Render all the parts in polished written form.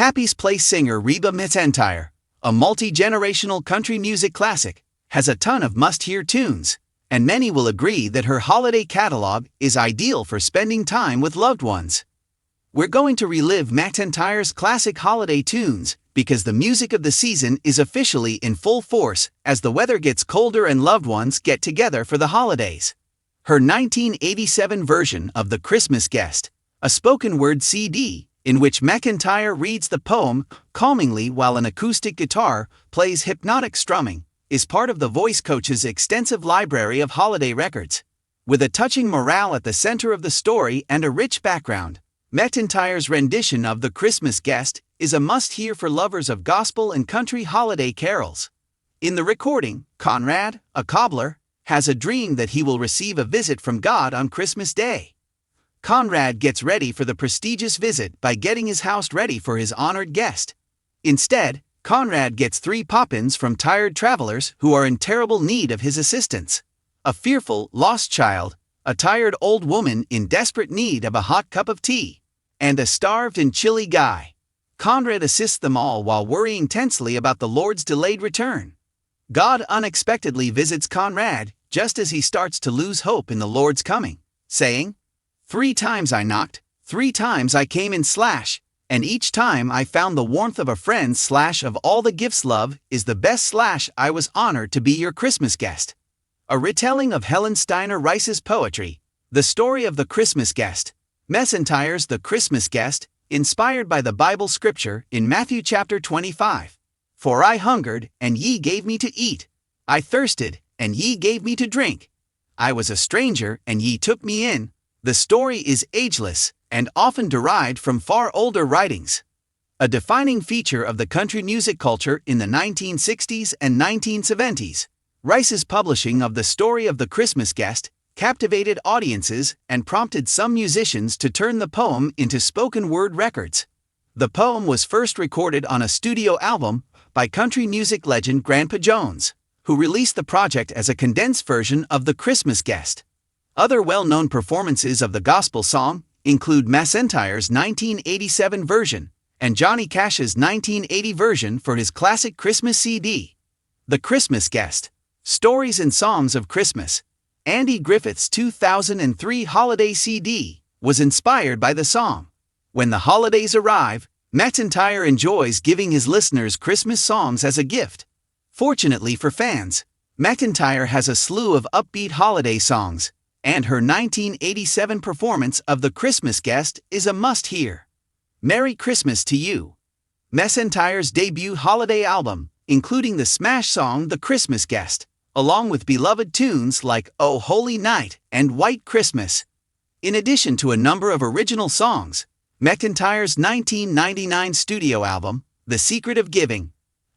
Happy's Place singer Reba McEntire, a multi-generational country music classic, has a ton of must-hear tunes, and many will agree that her holiday catalog is ideal for spending time with loved ones. We're going to relive McEntire's classic holiday tunes because the music of the season is officially in full force as the weather gets colder and loved ones get together for the holidays. Her 1987 version of The Christmas Guest, a spoken-word CD in which McEntire reads the poem calmingly while an acoustic guitar plays hypnotic strumming, is part of the voice coach's extensive library of holiday records. With a touching morale at the center of the story and a rich background, McEntire's rendition of The Christmas Guest is a must-hear for lovers of gospel and country holiday carols. In the recording, Conrad, a cobbler, has a dream that he will receive a visit from God on Christmas Day. Conrad gets ready for the prestigious visit by getting his house ready for his honored guest. Instead, Conrad gets 3 pop-ins from tired travelers who are in terrible need of his assistance: a fearful, lost child, a tired old woman in desperate need of a hot cup of tea, and a starved and chilly guy. Conrad assists them all while worrying tensely about the Lord's delayed return. God unexpectedly visits Conrad just as he starts to lose hope in the Lord's coming, saying, "3 times I knocked, 3 times I came in / and each time I found the warmth of a friend / of all the gifts love is the best / I was honored to be your Christmas guest." A retelling of Helen Steiner Rice's poetry, The Story of the Christmas Guest. McEntire's The Christmas Guest, inspired by the Bible scripture in Matthew chapter 25. "For I hungered, and ye gave me to eat. I thirsted, and ye gave me to drink. I was a stranger, and ye took me in." The story is ageless and often derived from far older writings. A defining feature of the country music culture in the 1960s and 1970s, Rice's publishing of The Story of the Christmas Guest captivated audiences and prompted some musicians to turn the poem into spoken-word records. The poem was first recorded on a studio album by country music legend Grandpa Jones, who released the project as a condensed version of The Christmas Guest. Other well-known performances of the gospel song include McEntire's 1987 version and Johnny Cash's 1980 version for his classic Christmas CD. The Christmas Guest, Stories and Songs of Christmas. Andy Griffith's 2003 holiday CD was inspired by the song. When the holidays arrive, McEntire enjoys giving his listeners Christmas songs as a gift. Fortunately for fans, McEntire has a slew of upbeat holiday songs, and her 1987 performance of The Christmas Guest is a must-hear. Merry Christmas to You. McEntire's debut holiday album, including the smash song The Christmas Guest, along with beloved tunes like Oh Holy Night and White Christmas. In addition to a number of original songs, McEntire's 1999 studio album, The Secret of Giving,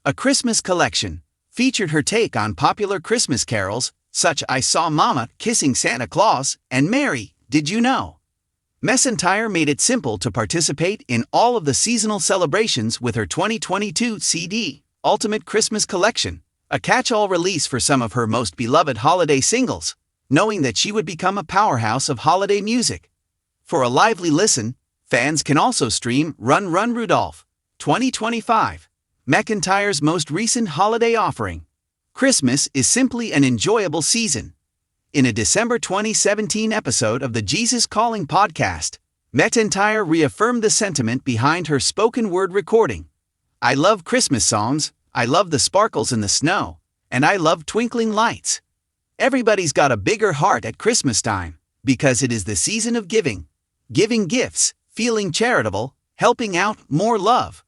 a Christmas collection, featured her take on popular Christmas carols such as I Saw Mama Kissing Santa Claus and Mary, Did You Know? McEntire made it simple to participate in all of the seasonal celebrations with her 2022 CD, Ultimate Christmas Collection, a catch-all release for some of her most beloved holiday singles, knowing that she would become a powerhouse of holiday music. For a lively listen, fans can also stream Run Run Rudolph, 2025, McEntire's most recent holiday offering. Christmas is simply an enjoyable season. In a December 2017 episode of the Jesus Calling podcast, McEntire reaffirmed the sentiment behind her spoken-word recording. "I love Christmas songs, I love the sparkles in the snow, and I love twinkling lights. Everybody's got a bigger heart at Christmas time, because it is the season of giving. Giving gifts, feeling charitable, helping out, more love."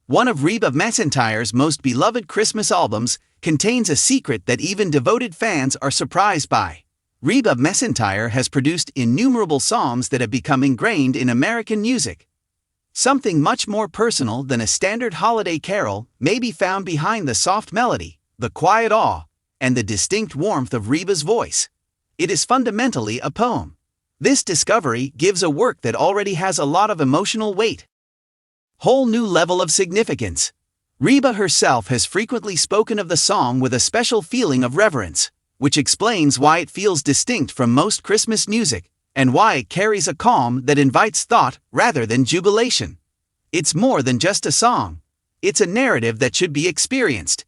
One of Reba McEntire's most beloved Christmas albums contains a secret that even devoted fans are surprised by. Reba McEntire has produced innumerable songs that have become ingrained in American music. Something much more personal than a standard holiday carol may be found behind the soft melody, the quiet awe, and the distinct warmth of Reba's voice. It is fundamentally a poem. This discovery gives a work that already has a lot of emotional weight whole new level of significance. Reba herself has frequently spoken of the song with a special feeling of reverence, which explains why it feels distinct from most Christmas music, and why it carries a calm that invites thought rather than jubilation. It's more than just a song. It's a narrative that should be experienced.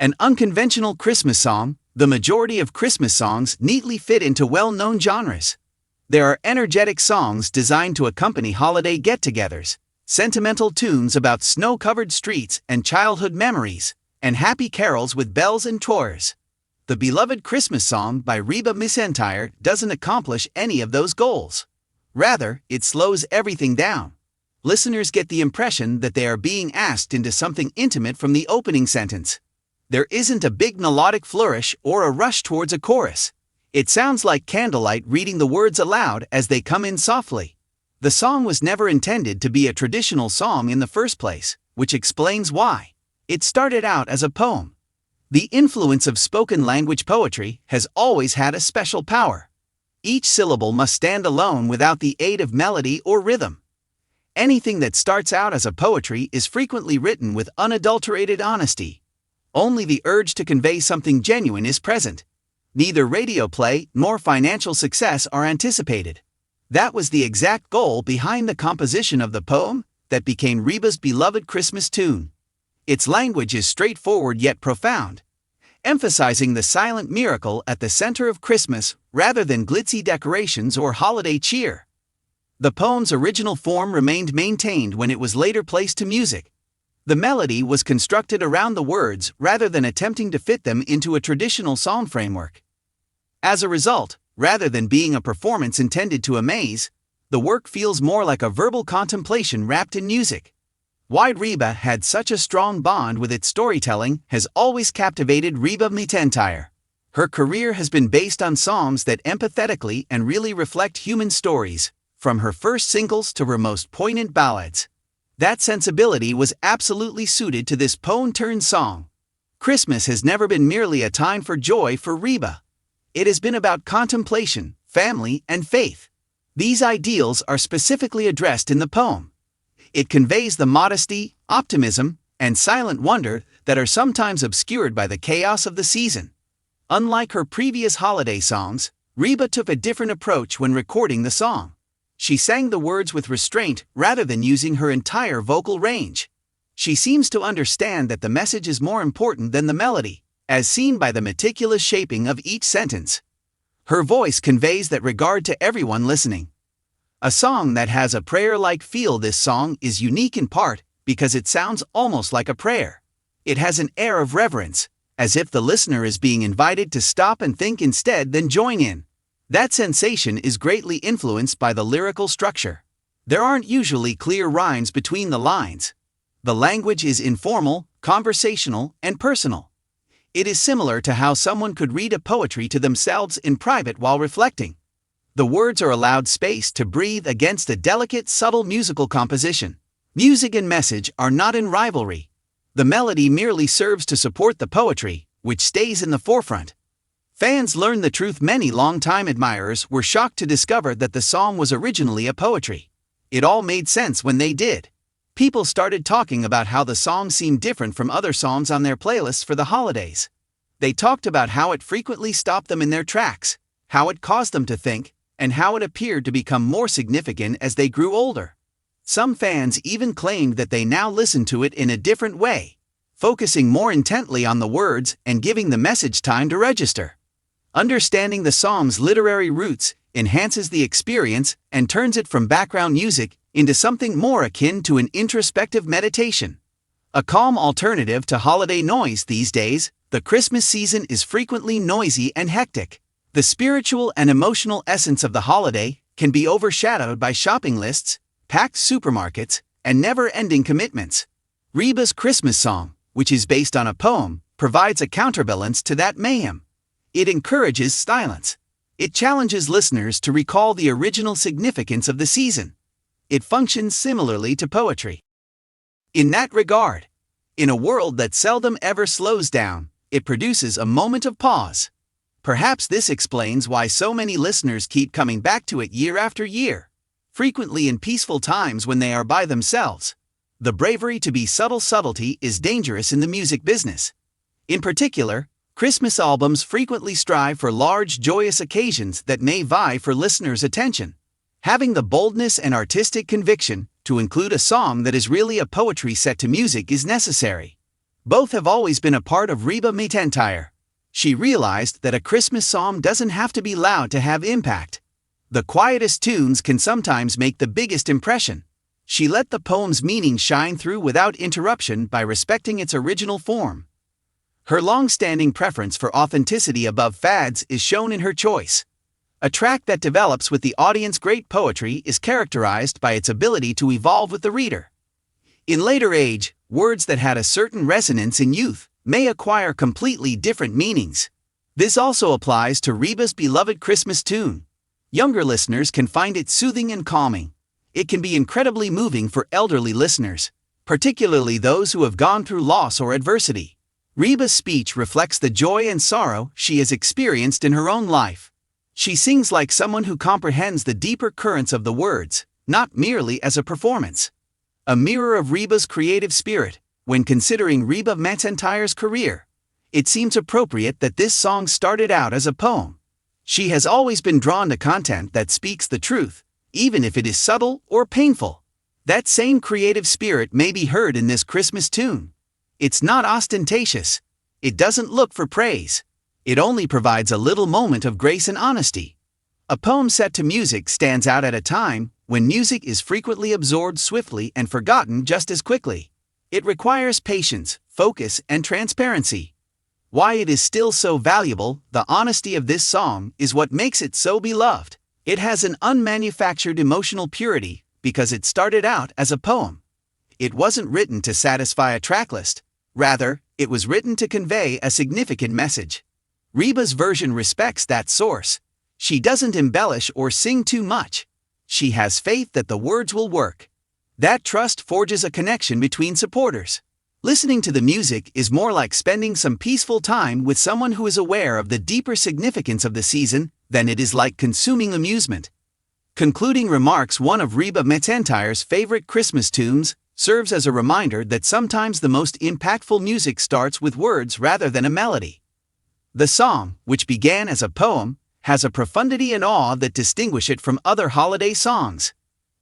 An unconventional Christmas song, the majority of Christmas songs neatly fit into well-known genres. There are energetic songs designed to accompany holiday get-togethers, sentimental tunes about snow-covered streets and childhood memories, and happy carols with bells and twirls. The beloved Christmas song by Reba McEntire doesn't accomplish any of those goals. Rather, it slows everything down. Listeners get the impression that they are being asked into something intimate from the opening sentence. There isn't a big melodic flourish or a rush towards a chorus. It sounds like candlelight reading the words aloud as they come in softly. The song was never intended to be a traditional song in the first place, which explains why. It started out as a poem. The influence of spoken language poetry has always had a special power. Each syllable must stand alone without the aid of melody or rhythm. Anything that starts out as a poetry is frequently written with unadulterated honesty. Only the urge to convey something genuine is present. Neither radio play nor financial success are anticipated. That was the exact goal behind the composition of the poem that became Reba's beloved Christmas tune. Its language is straightforward yet profound, emphasizing the silent miracle at the center of Christmas rather than glitzy decorations or holiday cheer. The poem's original form remained maintained when it was later placed to music. The melody was constructed around the words rather than attempting to fit them into a traditional song framework. As a result, rather than being a performance intended to amaze, the work feels more like a verbal contemplation wrapped in music. Why Reba had such a strong bond with its storytelling has always captivated Reba McEntire. Her career has been based on songs that empathetically and really reflect human stories, from her first singles to her most poignant ballads. That sensibility was absolutely suited to this poem-turned song. Christmas has never been merely a time for joy for Reba. It has been about contemplation, family, and faith. These ideals are specifically addressed in the poem. It conveys the modesty, optimism, and silent wonder that are sometimes obscured by the chaos of the season. Unlike her previous holiday songs, Reba took a different approach when recording the song. She sang the words with restraint rather than using her entire vocal range. She seems to understand that the message is more important than the melody, as seen by the meticulous shaping of each sentence. Her voice conveys that regard to everyone listening. A song that has a prayer-like feel. This song is unique in part because it sounds almost like a prayer. It has an air of reverence, as if the listener is being invited to stop and think instead than join in. That sensation is greatly influenced by the lyrical structure. There aren't usually clear rhymes between the lines. The language is informal, conversational, and personal. It is similar to how someone could read a poetry to themselves in private while reflecting. The words are allowed space to breathe against a delicate, subtle musical composition. Music and message are not in rivalry. The melody merely serves to support the poetry, which stays in the forefront. Fans learned the truth. Many longtime admirers were shocked to discover that the song was originally a poetry. It all made sense when they did. People started talking about how the song seemed different from other songs on their playlists for the holidays. They talked about how it frequently stopped them in their tracks, how it caused them to think, and how it appeared to become more significant as they grew older. Some fans even claimed that they now listen to it in a different way, focusing more intently on the words and giving the message time to register. Understanding the song's literary roots enhances the experience and turns it from background music into something more akin to an introspective meditation. A calm alternative to holiday noise. These days, the Christmas season is frequently noisy and hectic. The spiritual and emotional essence of the holiday can be overshadowed by shopping lists, packed supermarkets, and never-ending commitments. Reba's Christmas song, which is based on a poem, provides a counterbalance to that mayhem. It encourages silence. It challenges listeners to recall the original significance of the season. It functions similarly to poetry. In that regard, in a world that seldom ever slows down, it produces a moment of pause. Perhaps this explains why so many listeners keep coming back to it year after year, frequently in peaceful times when they are by themselves. The bravery to be subtlety is dangerous in the music business. In particular, Christmas albums frequently strive for large, joyous occasions that may vie for listeners' attention. Having the boldness and artistic conviction to include a song that is really a poetry set to music is necessary. Both have always been a part of Reba McEntire. She realized that a Christmas song doesn't have to be loud to have impact. The quietest tunes can sometimes make the biggest impression. She let the poem's meaning shine through without interruption by respecting its original form. Her long-standing preference for authenticity above fads is shown in her choice. A track that develops with the audience. Great poetry is characterized by its ability to evolve with the reader. In later age, words that had a certain resonance in youth may acquire completely different meanings. This also applies to Reba's beloved Christmas tune. Younger listeners can find it soothing and calming. It can be incredibly moving for elderly listeners, particularly those who have gone through loss or adversity. Reba's speech reflects the joy and sorrow she has experienced in her own life. She sings like someone who comprehends the deeper currents of the words, not merely as a performance. A mirror of Reba's creative spirit. When considering Reba McEntire's career, it seems appropriate that this song started out as a poem. She has always been drawn to content that speaks the truth, even if it is subtle or painful. That same creative spirit may be heard in this Christmas tune. It's not ostentatious. It doesn't look for praise. It only provides a little moment of grace and honesty. A poem set to music stands out at a time when music is frequently absorbed swiftly and forgotten just as quickly. It requires patience, focus, and transparency. Why it is still so valuable, the honesty of this song is what makes it so beloved. It has an unmanufactured emotional purity because it started out as a poem. It wasn't written to satisfy a tracklist. Rather, it was written to convey a significant message. Reba's version respects that source. She doesn't embellish or sing too much. She has faith that the words will work. That trust forges a connection between supporters. Listening to the music is more like spending some peaceful time with someone who is aware of the deeper significance of the season than it is like consuming amusement. Concluding remarks. One of Reba McEntire's favorite Christmas tunes serves as a reminder that sometimes the most impactful music starts with words rather than a melody. The song, which began as a poem, has a profundity and awe that distinguish it from other holiday songs.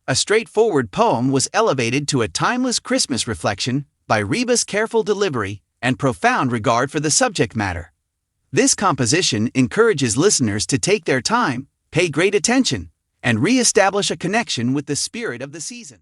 A straightforward poem was elevated to a timeless Christmas reflection by Reba's careful delivery and profound regard for the subject matter. This composition encourages listeners to take their time, pay great attention, and re-establish a connection with the spirit of the season.